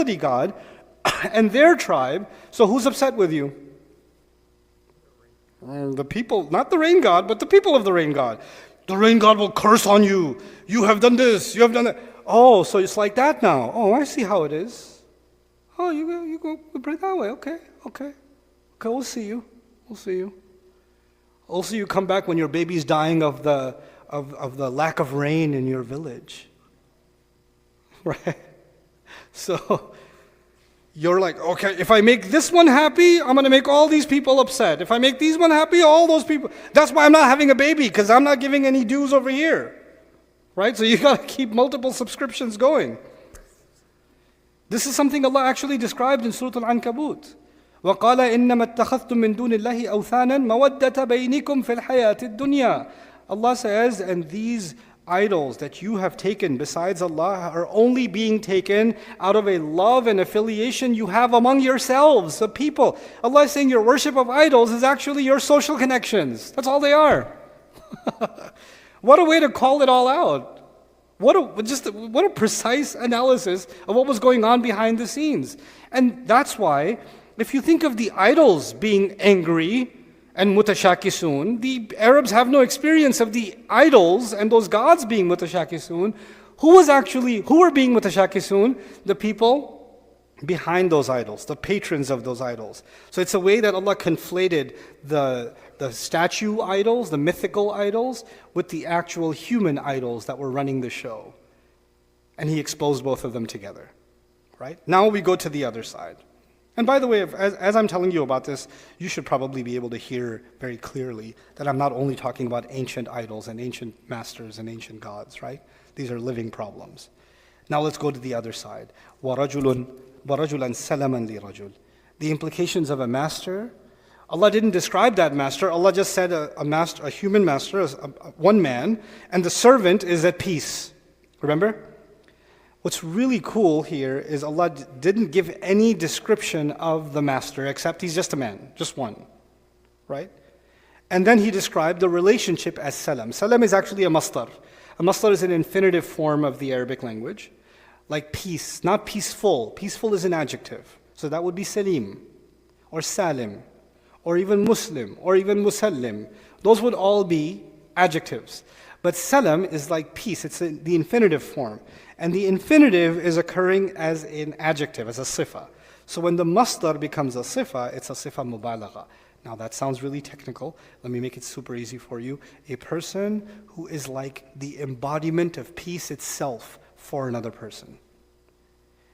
God and their tribe. So who's upset with you? The people, not the rain god, but the people of the rain god. The rain god will curse on you. You have done this, you have done that. Oh, so it's like that now. Oh, I see how it is. Oh, you go pray that way. Okay. We'll see you. We'll see you come back when your baby's dying of the lack of rain in your village. Right? So you're like, okay, if I make this one happy, I'm going to make all these people upset. If I make these one happy, all those people. That's why I'm not having a baby, because I'm not giving any dues over here. Right? So you got to keep multiple subscriptions going. This is something Allah actually described in Surah Al-Ankabut. وَقَالَ إِنَّمَا اتَّخَذْتُم مِّن دُونِ اللَّهِ أَوْثَانًا مَوَدَّةَ بَيْنِكُمْ فِي الْحَيَاةِ الدُّنْيَا. Allah says, and these idols that you have taken besides Allah are only being taken out of a love and affiliation you have among yourselves, the people. Allah is saying your worship of idols is actually your social connections. That's all they are. What a way to call it all out. What a precise analysis of what was going on behind the scenes. And that's why, if you think of the idols being angry and mutashakisun, the Arabs have no experience of the idols and those gods being mutashakisun. Who were being mutashakisun? The people behind those idols, the patrons of those idols. So it's a way that Allah conflated the statue idols, the mythical idols, with the actual human idols that were running the show. And He exposed both of them together. Right? Now we go to the other side. And by the way, as I'm telling you about this, you should probably be able to hear very clearly that I'm not only talking about ancient idols and ancient masters and ancient gods, right? These are living problems. Now let's go to the other side. وَرَجُلًا سَلَمًا لِرَجُلٍ. The implications of a master. Allah didn't describe that master. Allah just said a human master, one man, and the servant is at peace. Remember? What's really cool here is Allah didn't give any description of the master except he's just a man, just one, right? And then He described the relationship as salam. Salam is actually a masdar. A masdar is an infinitive form of the Arabic language, like peace, not peaceful. Peaceful is an adjective. So that would be salim, or salim, or even muslim, or even musallim. Those would all be adjectives. But salam is like peace, it's the infinitive form. And the infinitive is occurring as an adjective, as a sifa. So when the masdar becomes a sifa, it's a sifa mubalagha. Now that sounds really technical. Let me make it super easy for you. A person who is like the embodiment of peace itself for another person.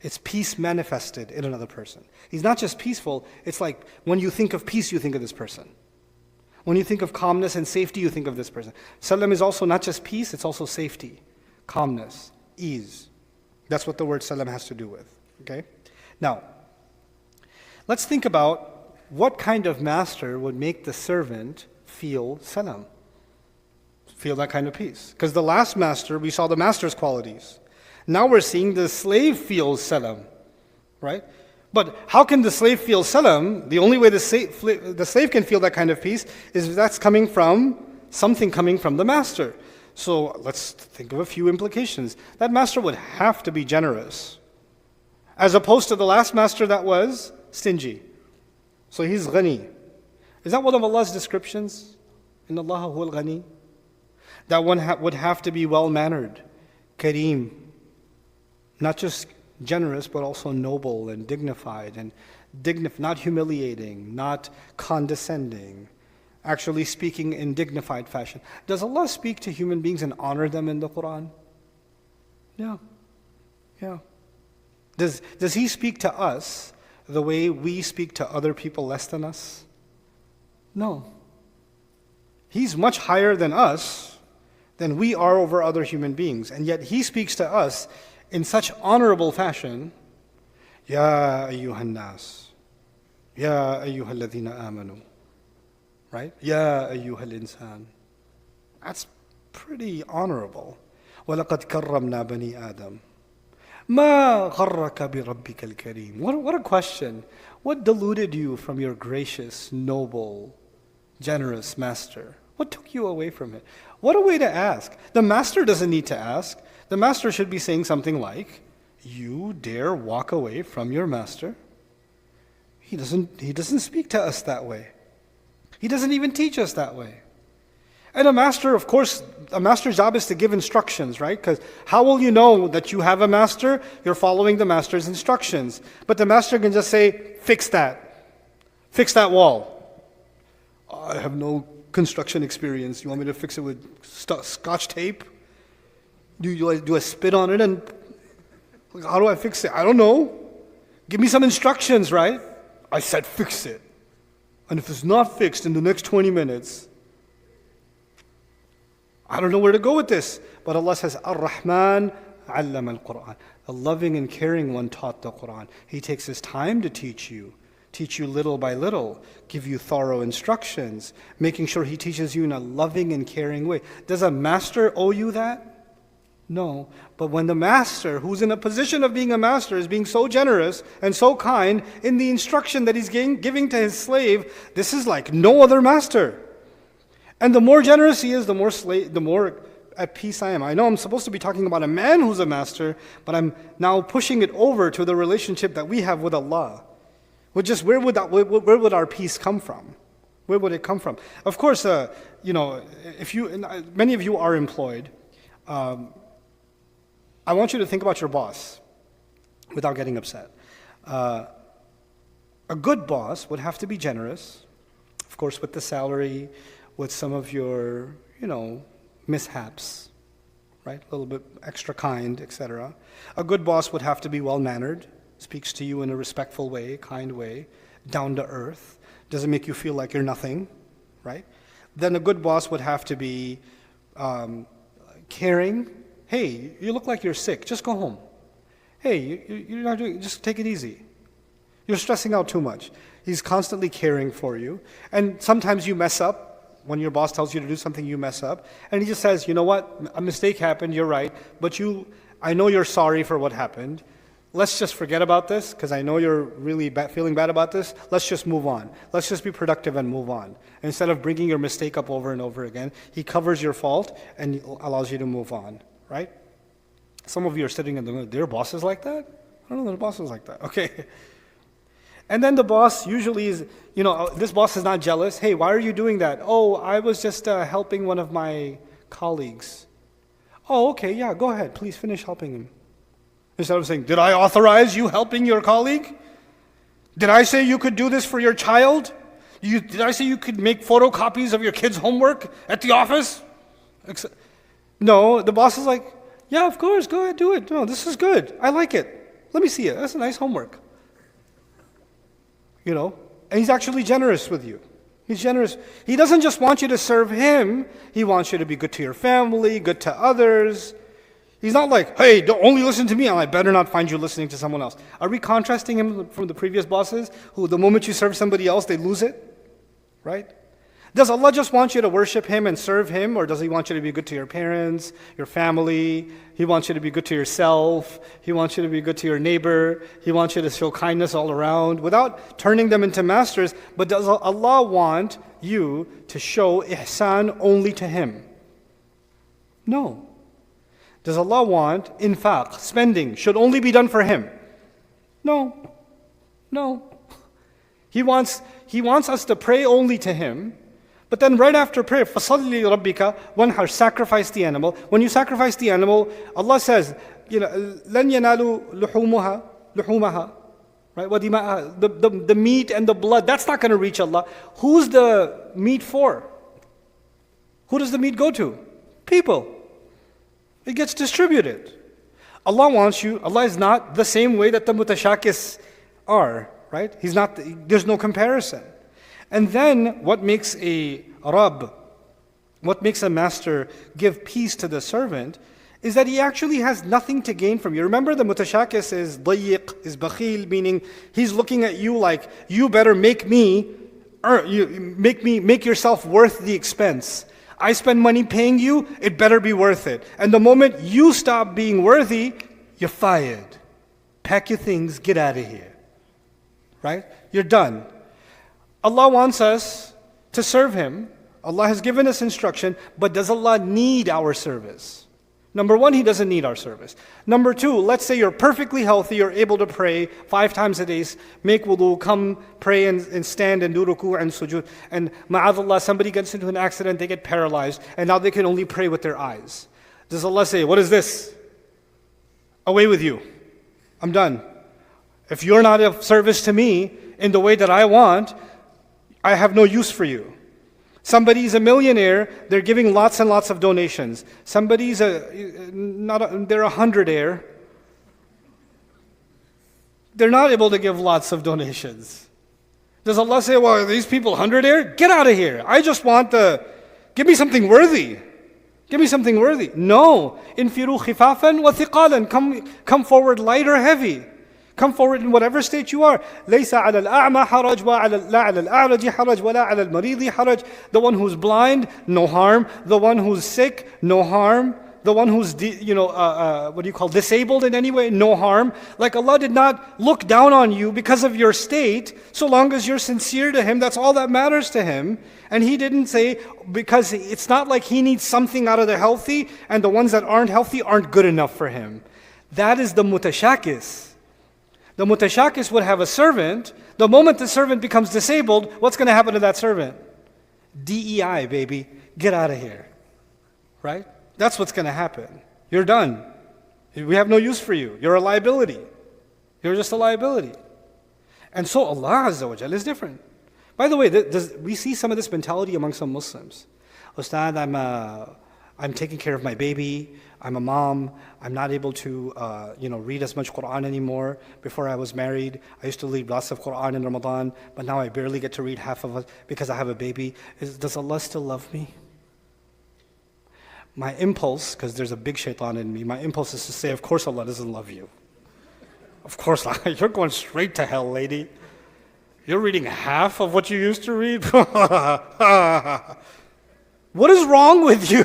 It's peace manifested in another person. He's not just peaceful, it's like when you think of peace, you think of this person. When you think of calmness and safety, you think of this person. Salam is also not just peace, it's also safety, calmness, ease. That's what the word salam has to do with. Okay? Now, let's think about what kind of master would make the servant feel salam, feel that kind of peace. Because the last master, we saw the master's qualities. Now we're seeing the slave feels salam, right? But how can the slave feel salam? The only way the slave can feel that kind of peace is if that's coming from something coming from the master. So let's think of a few implications. That master would have to be generous, as opposed to the last master that was stingy. So he's ghani. Is that one of Allah's descriptions? Inna Allah huwal ghani. That one would have to be well-mannered, kareem, not just generous, but also noble and dignified, and not humiliating, not condescending, actually speaking in dignified fashion. Does Allah speak to human beings and honor them in the Quran? Yeah. Does He speak to us the way we speak to other people less than us? No. He's much higher than us, than we are over other human beings, and yet He speaks to us in such honorable fashion. Ya ayyuhan nas, Ya ayyuhal ladhina amanu. Right? Ya ayyuhal insan. That's pretty honorable. وَلَقَدْ كَرَّمْنَا بَنِي آدَمَ مَا غَرَّكَ بِرَبِّكَ الْكَرِيمِ. What a question. What deluded you from your gracious, noble, generous master? What took you away from it? What a way to ask. The master doesn't need to ask. The master should be saying something like, You dare walk away from your master? He doesn't speak to us that way. He doesn't even teach us that way. And a master, of course, a master's job is to give instructions, right? Because how will you know that you have a master? You're following the master's instructions. But the master can just say, fix that. Fix that wall. I have no construction experience. You want me to fix it with scotch tape? Do I spit on it and how do I fix it? I don't know. Give me some instructions, right? I said fix it. And if it's not fixed in the next 20 minutes, I don't know where to go with this. But Allah says, Ar-Rahman allama al-Quran. The loving and caring one taught the Quran. He takes his time to teach you little by little, give you thorough instructions, making sure he teaches you in a loving and caring way. Does a master owe you that? No. But when the master, who's in a position of being a master, is being so generous and so kind in the instruction that he's giving to his slave, this is like no other master. And the more generous he is, the more at peace I am. I know I'm supposed to be talking about a man who's a master, but I'm now pushing it over to the relationship that we have with Allah. Where would our peace come from? Where would it come from? Of course, many of you are employed. I want you to think about your boss without getting upset. A good boss would have to be generous, of course, with the salary, with some of your, mishaps, right? A little bit extra kind, etc. A good boss would have to be well-mannered, speaks to you in a respectful way, kind way, down to earth, doesn't make you feel like you're nothing, right? Then a good boss would have to be caring. Hey, you look like you're sick. Just go home. Hey, you're not doing. Just take it easy. You're stressing out too much. He's constantly caring for you. And sometimes you mess up. When your boss tells you to do something, you mess up. And he just says, you know what? A mistake happened. You're right. But I know you're sorry for what happened. Let's just forget about this because I know you're really feeling bad about this. Let's just move on. Let's just be productive and move on. Instead of bringing your mistake up over and over again, he covers your fault and allows you to move on. Right? Some of you are sitting in the middle. Their boss is like that? I don't know, their boss is like that. Okay. And then the boss usually is, this boss is not jealous. Hey, why are you doing that? Oh, I was just helping one of my colleagues. Oh, okay, yeah, go ahead. Please finish helping him. Instead of saying, did I authorize you helping your colleague? Did I say you could do this for your child? Did I say you could make photocopies of your kid's homework at the office? No, the boss is like, yeah, of course, go ahead, do it. No, this is good. I like it. Let me see it. That's a nice homework. And he's actually generous with you. He's generous. He doesn't just want you to serve him. He wants you to be good to your family, good to others. He's not like, hey, don't only listen to me, and I better not find you listening to someone else. Are we contrasting him from the previous bosses who the moment you serve somebody else, they lose it? Right? Does Allah just want you to worship him and serve him, or does he want you to be good to your parents, your family? He wants you to be good to yourself. He wants you to be good to your neighbor. He wants you to show kindness all around without turning them into masters. But does Allah want you to show ihsan only to him? No. Does Allah want infaq, spending, should only be done for him? No. No. He wants us to pray only to him. But then right after prayer, فَصَلِّ لِرَبِّكَ وَانْحَرْ, sacrifice the animal. When you sacrifice the animal, Allah says, لَنْ يَنَالُوا لُحُومَهَا, right? وَدِمَاءَهَا, the meat and the blood, that's not going to reach Allah. Who's the meat for? Who does the meat go to? People. It gets distributed. Allah wants you, Allah is not the same way that the mutashakis are, right? There's no comparison. And then what makes a Rabb, what makes a master give peace to the servant is that he actually has nothing to gain from you. Remember, the mutashakis is dayiq, is bakhil, meaning he's looking at you like, you better make yourself worth the expense. I spend money paying you, it better be worth it. And the moment you stop being worthy, you're fired. Pack your things, get out of here. Right? You're done. Allah wants us to serve him. Allah has given us instruction, but does Allah need our service? Number one, he doesn't need our service. Number two, let's say you're perfectly healthy, you're able to pray 5 times a day, make wudu, come pray and stand and do ruku' and sujood. And ma'adallah, somebody gets into an accident, they get paralyzed, and now they can only pray with their eyes. Does Allah say, what is this? Away with you. I'm done. If you're not of service to me in the way that I want, I have no use for you. Somebody's a millionaire, they're giving lots and lots of donations. Somebody's they're 100-aire. They're not able to give lots of donations. Does Allah say, well, are these people 100-aire? Get out of here. I just want give me something worthy. Give me something worthy. No. Infiru khifafan wa thiqalan. Come forward light or heavy. Come forward in whatever state you are. لَيْسَ عَلَى الْأَعْمَى حَرَجْ لَا عَلَى الْأَعْرَجِ حَرَجْ وَلَا عَلَى الْمَرِيضِ حَرَجْ. The one who's blind, no harm. The one who's sick, no harm. The one who's disabled in any way, no harm. Like Allah did not look down on you because of your state, so long as you're sincere to Him, that's all that matters to Him. And He didn't say, because it's not like He needs something out of the healthy, and the ones that aren't healthy aren't good enough for Him. That is the mutashakis. The mutashakis would have a servant. The moment the servant becomes disabled, what's going to happen to that servant? DEI, baby. Get out of here. Right? That's what's going to happen. You're done. We have no use for you. You're a liability. You're just a liability. And so Allah Azza wa Jalla is different. By the way, we see some of this mentality among some Muslims. Ustad, I'm taking care of my baby. I'm a mom. I'm not able to read as much Quran anymore. Before I was married, I used to read lots of Quran in Ramadan, but now I barely get to read half of it because I have a baby. Does Allah still love me? My impulse, because there's a big shaitan in me, my impulse is to say, of course Allah doesn't love you. Of course not. You're going straight to hell, lady. You're reading half of what you used to read? What is wrong with you?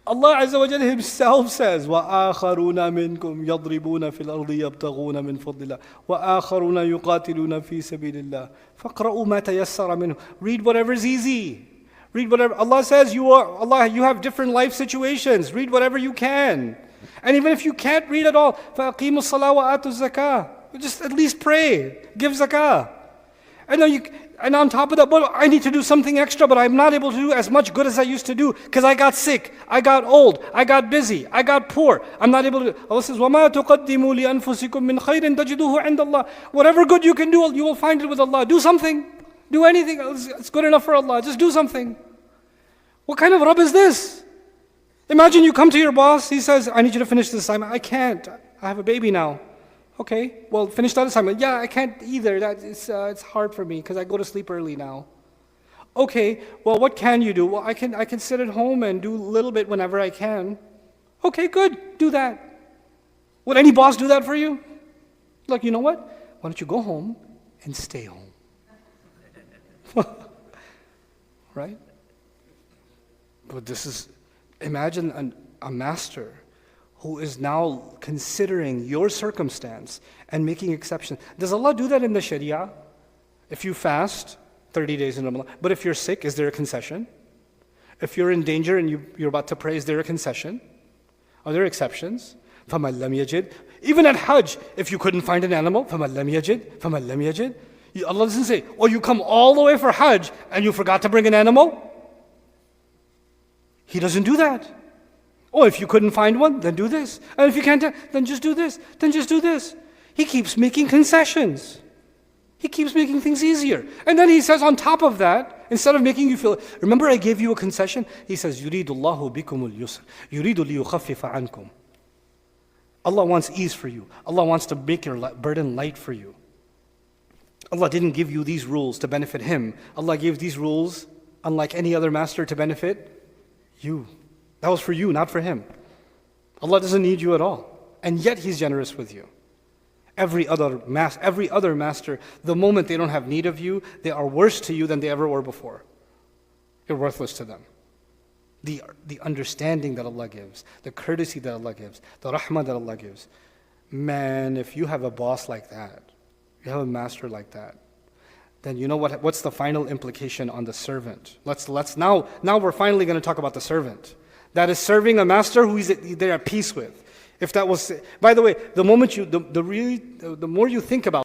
Allah Azza wa Jalla Himself says, وَآخَرُونَ مِنْكُمْ يَضْرِبُونَ فِي الْأَرْضِ يَبْتَغُونَ مِنْ فَضْلِ اللَّهِ وَآخَرُونَ يُقَاتِلُونَ فِي سَبِيلِ اللَّهِ فَاقْرَؤُوا مَا تَيَسَّرَ مِنْهُ. Read whatever's easy. Read whatever. Allah says you have different life situations. Read whatever you can. And even if you can't read at all, فَأَقِيمُوا الصَّلَاةَ وَآتُوا الزَّكَاةَ. Just at least pray. Give zakah. And on top of that, well, I need to do something extra, but I'm not able to do as much good as I used to do because I got sick, I got old, I got busy, I got poor. I'm not able to do. Allah says, وَمَا تُقَدِّمُوا لِأَنفُسِكُم مِّنْ خَيْرٍ تَجِدُوهُ عِنْدَ اللَّهِ. Whatever good you can do, you will find it with Allah. Do something. Do anything. It's good enough for Allah. Just do something. What kind of Rabb is this? Imagine you come to your boss, he says, I need you to finish this assignment. I can't. I have a baby now. Okay, well, finish that assignment. Yeah, I can't either. It's hard for me because I go to sleep early now. Okay, well, what can you do? Well, I can sit at home and do a little bit whenever I can. Okay, good. Do that. Would any boss do that for you? Look, you know what? Why don't you go home and stay home? Right? But imagine a master who is now considering your circumstance and making exceptions. Does Allah do that in the Sharia? If you fast 30 days in Ramadan, but if you're sick, is there a concession? If you're in danger and you're about to pray, is there a concession? Are there exceptions? فَمَنْ لَمْ يَجِدْ. Even at Hajj, if you couldn't find an animal, فَمَنْ لَمْ يَجِدْ فَمَنْ لَمْ يَجِدْ. Allah doesn't say, oh, you come all the way for Hajj and you forgot to bring an animal. He doesn't do that. Oh, if you couldn't find one, then do this. And if you can't, then just do this. Then just do this. He keeps making concessions. He keeps making things easier. And then He says on top of that, instead of making you feel, remember I gave you a concession? He says, يُرِيدُ اللَّهُ بِكُمُ الْيُسْرَ يُرِيدُ لِيُخَفِّفَ عَنْكُمْ. Allah wants ease for you. Allah wants to make your burden light for you. Allah didn't give you these rules to benefit Him. Allah gave these rules, unlike any other master, to benefit you. That was for you, not for Him. Allah doesn't need you at all. And yet He's generous with you. Every other master, the moment they don't have need of you, they are worse to you than they ever were before. You're worthless to them. The understanding that Allah gives, the courtesy that Allah gives, the rahmah that Allah gives. Man, if you have a boss like that, you have a master like that, then you know what's the final implication on the servant? Let's now we're finally going to talk about the servant. that is serving a master who they're at peace with. If that was, by the way, the more you think about